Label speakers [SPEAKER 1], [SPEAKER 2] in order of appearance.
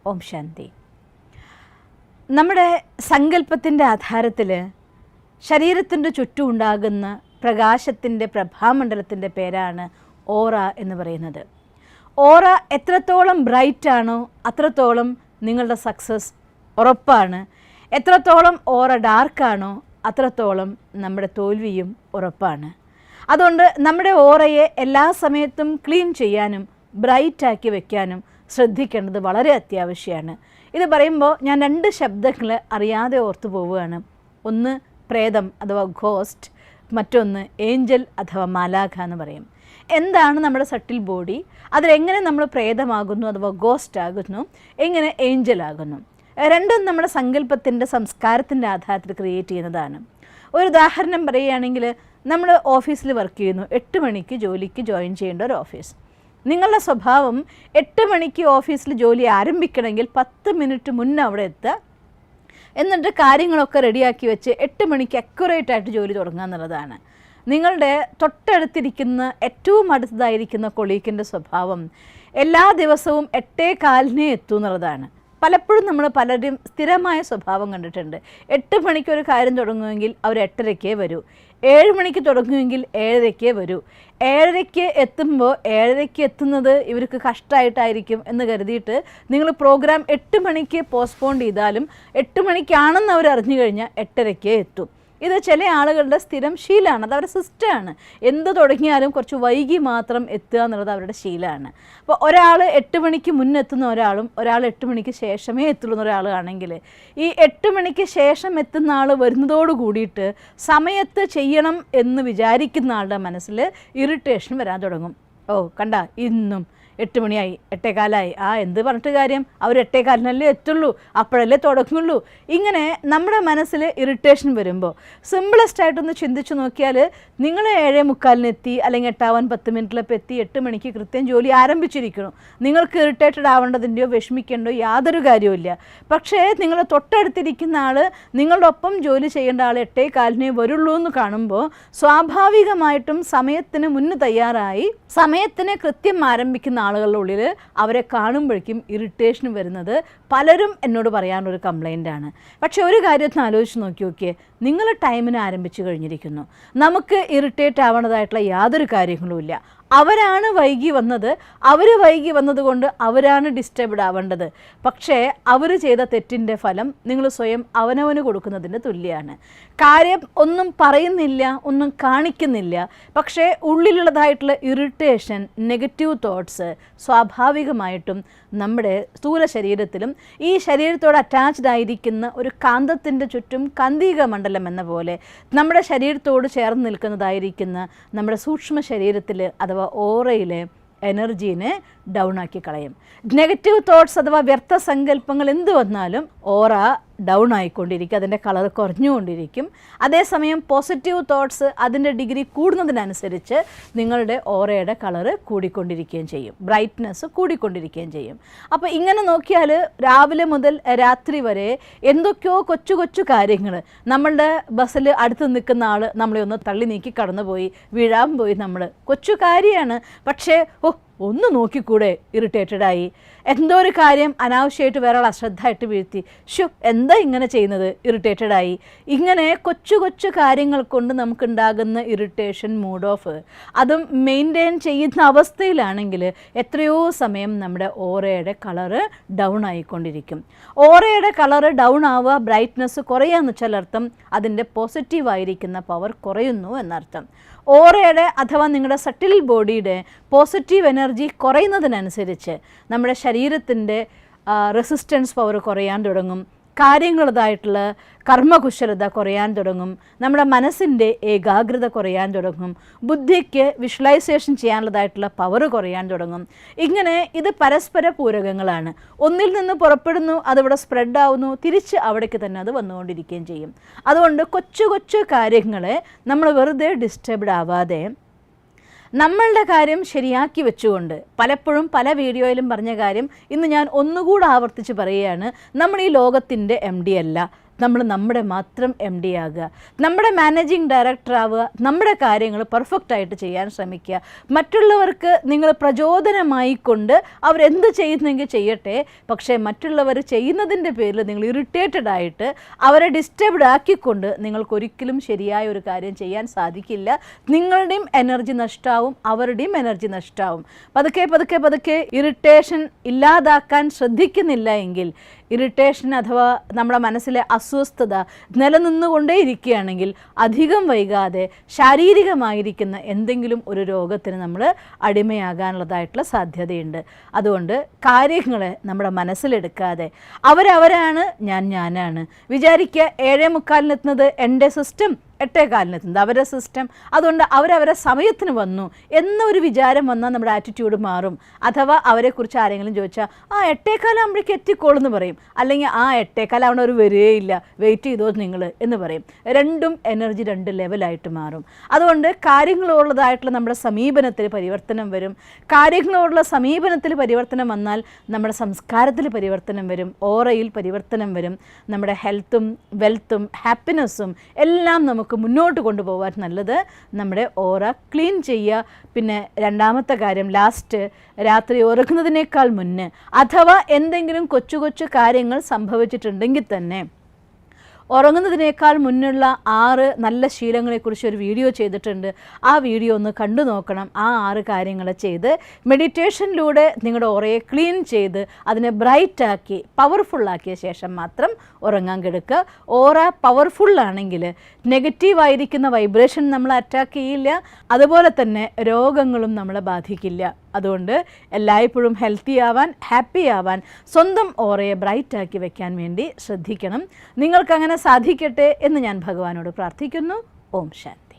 [SPEAKER 1] ഓം ശാന്തി. നമ്മുടെ സങ്കല്പത്തിൻ്റെ ആധാരത്തിൽ ശരീരത്തിൻ്റെ ചുറ്റും ഉണ്ടാകുന്ന പ്രകാശത്തിൻ്റെ പ്രഭാമണ്ഡലത്തിൻ്റെ പേരാണ് ഓറ എന്ന് പറയുന്നത്. ഓറ എത്രത്തോളം ബ്രൈറ്റാണോ അത്രത്തോളം നിങ്ങളുടെ സക്സസ് ഉറപ്പാണ്. എത്രത്തോളം ഓറ ഡാർക്കാണോ അത്രത്തോളം നമ്മുടെ തോൽവിയും ഉറപ്പാണ്. അതുകൊണ്ട് നമ്മുടെ ഓറയെ എല്ലാ സമയത്തും ക്ലീൻ ചെയ്യാനും ബ്രൈറ്റാക്കി വയ്ക്കാനും ശ്രദ്ധിക്കേണ്ടത് വളരെ അത്യാവശ്യമാണ്. ഇത് പറയുമ്പോൾ ഞാൻ 2 ശബ്ദങ്ങൾ അറിയാതെ ഓർത്തു പോവുകയാണ്. ഒന്ന് പ്രേതം അഥവാ ഗോസ്റ്റ്, മറ്റൊന്ന് ഏഞ്ചൽ അഥവാ മാലാഖ എന്ന് പറയും. എന്താണ് നമ്മുടെ സട്ടിൽ ബോഡി, അതിലെങ്ങനെ നമ്മൾ പ്രേതമാകുന്നു അഥവാ ഗോസ്റ്റ് ആകുന്നു, എങ്ങനെ ഏഞ്ചൽ ആകുന്നു, രണ്ടും നമ്മുടെ സങ്കല്പത്തിൻ്റെ സംസ്കാരത്തിൻ്റെ ആധാരത്തിൽ ക്രിയേറ്റ് ചെയ്യുന്നതാണ്. ഒരു ഉദാഹരണം പറയുകയാണെങ്കിൽ, നമ്മൾ ഓഫീസിൽ വർക്ക് ചെയ്യുന്നു, 8 മണിക്ക് ജോലിക്ക് ജോയിൻ ചെയ്യേണ്ട ഒരു ഓഫീസ്. നിങ്ങളുടെ സ്വഭാവം 8 മണിക്ക് ഓഫീസിൽ ജോലി ആരംഭിക്കണമെങ്കിൽ 10 മിനിറ്റ് മുന്നേ അവിടെ എത്തുക, എന്നിട്ട് കാര്യങ്ങളൊക്കെ റെഡിയാക്കി വെച്ച് 8 മണിക്ക് അക്യുറേറ്റായിട്ട് ജോലി തുടങ്ങുക എന്നുള്ളതാണ്. നിങ്ങളുടെ തൊട്ടടുത്തിരിക്കുന്ന ഏറ്റവും അടുത്തതായിരിക്കുന്ന കൊളീഗിൻ്റെ സ്വഭാവം എല്ലാ ദിവസവും 8:15 എത്തും എന്നുള്ളതാണ്. പലപ്പോഴും നമ്മൾ പലരും സ്ഥിരമായ സ്വഭാവം കണ്ടിട്ടുണ്ട്. 8 മണിക്ക് ഒരു കാര്യം തുടങ്ങുമെങ്കിൽ അവർ 8:30 വരൂ, 7 മണിക്ക് തുടങ്ങുമെങ്കിൽ 7:30 വരൂ. 7:30 എത്തുമ്പോൾ 7:30 എത്തുന്നത് ഇവർക്ക് കഷ്ടമായിട്ടായിരിക്കും എന്ന് കരുതിയിട്ട് നിങ്ങൾ പ്രോഗ്രാം 8 മണിക്ക് പോസ്റ്റ്പോൺ ചെയ്താലും 8 മണിക്കാണെന്ന് അവർ അറിഞ്ഞു കഴിഞ്ഞാൽ 8:30 എത്തും. ഇത് ചില ആളുകളുടെ സ്ഥിരം ശീലമാണ്, അത് അവരുടെ സിസ്റ്റമാണ്. എന്ത് തുടങ്ങിയാലും കുറച്ച് വൈകി മാത്രം എത്തുക എന്നുള്ളത് അവരുടെ ശീലമാണ്. അപ്പോൾ ഒരാൾ 8 മണിക്ക് മുന്നെത്തുന്ന ഒരാളും ഒരാൾ 8 മണിക്ക് ശേഷമേ എത്തുള്ളൂ ഒരാളാണെങ്കിൽ, ഈ 8 മണിക്ക് ശേഷം എത്തുന്ന ആൾ വരുന്നതോട് കൂടിയിട്ട് സമയത്ത് ചെയ്യണം എന്ന് വിചാരിക്കുന്ന ആളുടെ മനസ്സിൽ ഇറിറ്റേഷൻ വരാൻ തുടങ്ങും. ഓ കണ്ട, ഇന്നും 8 മണിയായി, 8:15, എന്ത് പറഞ്ഞിട്ട് കാര്യം, അവർ 8:15 എത്തുള്ളൂ, അപ്പോഴല്ലേ തുടങ്ങുള്ളൂ. ഇങ്ങനെ നമ്മുടെ മനസ്സിൽ ഇറിറ്റേഷൻ വരുമ്പോൾ സിമ്പിളസ്റ്റ് ആയിട്ടൊന്ന് ചിന്തിച്ച് നോക്കിയാൽ, നിങ്ങൾ 7:45 എത്തി അല്ലെങ്കിൽ 8:10 മിനിറ്റിലപ്പോൾ എത്തി 8 മണിക്ക് കൃത്യം ജോലി ആരംഭിച്ചിരിക്കണം. നിങ്ങൾക്ക് ഇറിറ്റേറ്റഡ് ആവേണ്ടതിൻ്റെയോ വിഷമിക്കേണ്ടോ യാതൊരു കാര്യമില്ല. പക്ഷേ നിങ്ങൾ തൊട്ടടുത്തിരിക്കുന്ന ആൾ, നിങ്ങളുടെ ഒപ്പം ജോലി ചെയ്യേണ്ട ആൾ 8:15 വരുള്ളൂ എന്ന് കാണുമ്പോൾ സ്വാഭാവികമായിട്ടും സമയത്തിന് മുന്ന് തയ്യാറായി സമയത്തിന് കൃത്യം ആരംഭിക്കുന്ന ആളുകളുടെ ഉള്ളിൽ അവരെ കാണുമ്പോഴേക്കും ഇറിറ്റേഷൻ വരുന്നത് പലരും എന്നോട് പറയാനൊരു കംപ്ലൈൻ്റാണ്. പക്ഷേ ഒരു കാര്യത്തിന് ആലോചിച്ച് നോക്കിയേ, നിങ്ങൾ ടൈമിന് ആരംഭിച്ചു കഴിഞ്ഞിരിക്കുന്നു. നമുക്ക് ഇറിറ്റേറ്റ് ആവേണ്ടതായിട്ടുള്ള യാതൊരു കാര്യങ്ങളുമില്ല. അവരാണ് വൈകി വന്നത്, അവർ വൈകി വന്നതുകൊണ്ട് അവരാണ് ഡിസ്റ്റർബ്ഡ് ആവേണ്ടത്. പക്ഷേ അവർ ചെയ്ത തെറ്റിൻ്റെ ഫലം നിങ്ങൾ സ്വയം അവനവന് കൊടുക്കുന്നതിന് തുല്യമാണ്. കാര്യം ഒന്നും പറയുന്നില്ല, ഒന്നും കാണിക്കുന്നില്ല, പക്ഷേ ഉള്ളിലുള്ളതായിട്ടുള്ള ഇറിറ്റേഷൻ, നെഗറ്റീവ് തോട്ട്സ് സ്വാഭാവികമായിട്ടും നമ്മുടെ സ്ഥൂല ശരീരത്തിലും ഈ ശരീരത്തോട് അറ്റാച്ച്ഡ് ആയിരിക്കുന്ന ഒരു കാന്തത്തിൻ്റെ ചുറ്റും കാന്തിക മണ്ഡലം എന്ന പോലെ നമ്മുടെ ശരീരത്തോട് ചേർന്ന് നിൽക്കുന്നതായിരിക്കുന്ന നമ്മുടെ സൂക്ഷ്മ ശരീരത്തിൽ അഥവാ ഓറയിലെ എനർജീനെ ഡൗൺ ആക്കി കളയും. നെഗറ്റീവ് തോട്ട്സ് അഥവാ വ്യർത്ഥ സങ്കല്പങ്ങൾ എന്ത് വന്നാലും ഓറ ഡൗൺ ആയിക്കൊണ്ടിരിക്കും, അതിൻ്റെ കളർ കുറഞ്ഞുകൊണ്ടിരിക്കും. അതേസമയം പോസിറ്റീവ് തോട്ട്സ് അതിൻ്റെ ഡിഗ്രി കൂടുന്നതിനനുസരിച്ച് നിങ്ങളുടെ ഓറയുടെ കളറ് കൂടിക്കൊണ്ടിരിക്കുകയും ചെയ്യും, ബ്രൈറ്റ്നെസ് കൂടിക്കൊണ്ടിരിക്കുകയും ചെയ്യും. അപ്പോൾ ഇങ്ങനെ നോക്കിയാൽ രാവിലെ മുതൽ രാത്രി വരെ എന്തൊക്കെയോ കൊച്ചു കൊച്ചു കാര്യങ്ങൾ, നമ്മളുടെ ബസ്സിൽ അടുത്ത് നിൽക്കുന്ന ആൾ നമ്മളെ ഒന്ന് തള്ളി നീക്കി കടന്നുപോയി, വീഴാൻ പോയി, നമ്മൾ കൊച്ചു കാര്യമാണ്. പക്ഷേ ഒന്ന് നോക്കിക്കൂടെ, ഇറിറ്റേറ്റഡായി. എന്തോ ഒരു കാര്യം അനാവശ്യമായിട്ട് വേറെ അശ്രദ്ധമായിട്ട് വീഴ്ത്തി, എന്താ ഇങ്ങനെ ചെയ്യുന്നത്, ഇറിറ്റേറ്റഡായി. ഇങ്ങനെ കൊച്ചു കൊച്ചു കാര്യങ്ങൾ കൊണ്ട് നമുക്കുണ്ടാകുന്ന ഇറിറ്റേഷൻ, മൂഡ് ഓഫ്, അതും മെയിൻറ്റെയിൻ ചെയ്യുന്ന അവസ്ഥയിലാണെങ്കിൽ എത്രയോ സമയം നമ്മുടെ ഓറയുടെ കളറ് ഡൗൺ ആയിക്കൊണ്ടിരിക്കും. ഓറയുടെ കളറ് ഡൗൺ ആവുക, ബ്രൈറ്റ്നസ് കുറയാന്ന് വെച്ചാൽ അർത്ഥം അതിൻ്റെ പോസിറ്റീവായിരിക്കുന്ന പവർ കുറയുന്നു എന്നർത്ഥം. ഓറയുടെ അഥവാ നിങ്ങളുടെ സട്ടിൽ ബോഡിയുടെ പോസിറ്റീവ് എനർജി കുറയുന്നതിനനുസരിച്ച് നമ്മുടെ ശരീരത്തിൻ്റെ റെസിസ്റ്റൻസ് പവർ കുറയാൻ തുടങ്ങും, കാര്യങ്ങളുടേതായിട്ടുള്ള കർമ്മകുശലത കുറയാൻ തുടങ്ങും, നമ്മുടെ മനസ്സിൻ്റെ ഏകാഗ്രത കുറയാൻ തുടങ്ങും, ബുദ്ധിക്ക് വിഷ്വലൈസേഷൻ ചെയ്യാനുള്ളതായിട്ടുള്ള പവർ കുറയാൻ തുടങ്ങും. ഇങ്ങനെ ഇത് പരസ്പര പൂരകങ്ങളാണ്. ഒന്നിൽ നിന്ന് പുറപ്പെടുന്നു, അതിവിടെ സ്പ്രെഡ് ആവുന്നു, തിരിച്ച് അവിടേക്ക് തന്നെ അത് വന്നുകൊണ്ടിരിക്കുകയും ചെയ്യും. അതുകൊണ്ട് കൊച്ചു കൊച്ചു കാര്യങ്ങളെ നമ്മൾ വെറുതെ ഡിസ്റ്റർബ്ഡ് ആവാതെ നമ്മളുടെ കാര്യം ശരിയാക്കി വെച്ചുകൊണ്ട്, പലപ്പോഴും പല വീഡിയോയിലും പറഞ്ഞ കാര്യം ഇന്ന് ഞാൻ ഒന്നുകൂടെ ആവർത്തിച്ച് പറയുകയാണ്, നമ്മൾ ഈ ലോകത്തിൻ്റെ MD അല്ല, നമ്മൾ നമ്മുടെ മാത്രം MD ആകുക, നമ്മുടെ മാനേജിങ് ഡയറക്ടർ ആവുക, നമ്മുടെ കാര്യങ്ങൾ പെർഫെക്റ്റായിട്ട് ചെയ്യാൻ ശ്രമിക്കുക. മറ്റുള്ളവർക്ക് നിങ്ങൾ പ്രചോദനമായി കൊണ്ട് അവരെന്ത് ചെയ്യുന്നെങ്കിൽ ചെയ്യട്ടെ, പക്ഷേ മറ്റുള്ളവർ ചെയ്യുന്നതിൻ്റെ പേരിൽ നിങ്ങൾ ഇറിറ്റേറ്റഡ് ആയിട്ട് അവരെ ഡിസ്റ്റർബ്ഡ് ആക്കിക്കൊണ്ട് നിങ്ങൾക്കൊരിക്കലും ശരിയായ ഒരു കാര്യം ചെയ്യാൻ സാധിക്കില്ല. നിങ്ങളുടെയും എനർജി നഷ്ടമാവും, അവരുടെയും എനർജി നഷ്ടമാവും. പതുക്കെ പതുക്കെ പതുക്കെ ഇറിറ്റേഷൻ ഇല്ലാതാക്കാൻ ശ്രദ്ധിക്കുന്നില്ല എങ്കിൽ, ഇറിറ്റേഷൻ അഥവാ നമ്മുടെ മനസ്സിലെ അസ്വസ്ഥത നിലനിന്നുകൊണ്ടേ ഇരിക്കുകയാണെങ്കിൽ അധികം വൈകാതെ ശാരീരികമായിരിക്കുന്ന എന്തെങ്കിലും ഒരു രോഗത്തിന് നമ്മൾ അടിമയാകാനുള്ളതായിട്ടുള്ള സാധ്യതയുണ്ട്. അതുകൊണ്ട് കാര്യങ്ങളെ നമ്മുടെ മനസ്സിലെടുക്കാതെ അവരവരാണ്, ഞാനാണ് വിചാരിക്കുക. 7:45 എൻ്റെ സിസ്റ്റം, 8:15 അവരുടെ സിസ്റ്റം, അതുകൊണ്ട് അവരവരെ സമയത്തിന് വന്നു എന്നൊരു വിചാരം വന്നാൽ നമ്മുടെ ആറ്റിറ്റ്യൂഡ് മാറും. അഥവാ അവരെക്കുറിച്ച് ആരെങ്കിലും ചോദിച്ചാൽ 8:15 എത്തിക്കോളെന്ന് പറയും, അല്ലെങ്കിൽ 8:15 അവർ വരികയില്ല, വെയിറ്റ് ചെയ്തോ നിങ്ങൾ എന്ന് പറയും. രണ്ടും എനർജി 2 ലെവലായിട്ട് മാറും. അതുകൊണ്ട് കാര്യങ്ങളോടുള്ളതായിട്ടുള്ള നമ്മുടെ സമീപനത്തിൽ പരിവർത്തനം വരും. കാര്യങ്ങളോടുള്ള സമീപനത്തിൽ പരിവർത്തനം വന്നാൽ നമ്മുടെ സംസ്കാരത്തിൽ പരിവർത്തനം വരും, ഓറയിൽ പരിവർത്തനം വരും. നമ്മുടെ ഹെൽത്തും വെൽത്തും ഹാപ്പിനെസ്സും എല്ലാം നമുക്ക് മുന്നോട്ട് കൊണ്ടുപോകാൻ നല്ലത് നമ്മുടെ ഓറ ക്ലീൻ ചെയ്യുക. പിന്നെ രണ്ടാമത്തെ കാര്യം, ലാസ്റ്റ്, രാത്രി ഉറങ്ങുന്നതിനേക്കാൾ മുന്നേ അഥവാ എന്തെങ്കിലും കൊച്ചു കൊച്ചു കാര്യങ്ങൾ സംഭവിച്ചിട്ടുണ്ടെങ്കിൽ തന്നെ ഉറങ്ങുന്നതിനേക്കാൾ മുന്നുള്ള 6 നല്ല ശീലങ്ങളെക്കുറിച്ച് ഒരു വീഡിയോ ചെയ്തിട്ടുണ്ട്. ആ വീഡിയോ ഒന്ന് കണ്ടു നോക്കണം. ആ 6 കാര്യങ്ങൾ ചെയ്ത് മെഡിറ്റേഷനിലൂടെ നിങ്ങളുടെ ഓറയെ ക്ലീൻ ചെയ്ത് അതിനെ ബ്രൈറ്റാക്കി പവർഫുള്ളാക്കിയ ശേഷം മാത്രം ഉറങ്ങാൻ കിടക്കുക. ഓറ പവർഫുള്ളാണെങ്കിൽ നെഗറ്റീവായിരിക്കുന്ന വൈബ്രേഷൻ നമ്മളെ അറ്റാക്ക് ചെയ്യില്ല, അതുപോലെ തന്നെ രോഗങ്ങളും നമ്മളെ ബാധിക്കില്ല. അതുകൊണ്ട് എല്ലായ്പ്പോഴും ഹെൽത്തി ആവാൻ, ഹാപ്പി ആവാൻ, സ്വന്തം ഓറയെ ബ്രൈറ്റാക്കി വെക്കാൻ വേണ്ടി ശ്രദ്ധിക്കണം. നിങ്ങൾക്കങ്ങനെ സാധിക്കട്ടെ എന്ന് ഞാൻ ഭഗവാനോട് പ്രാർത്ഥിക്കുന്നു. ഓം ശാന്തി.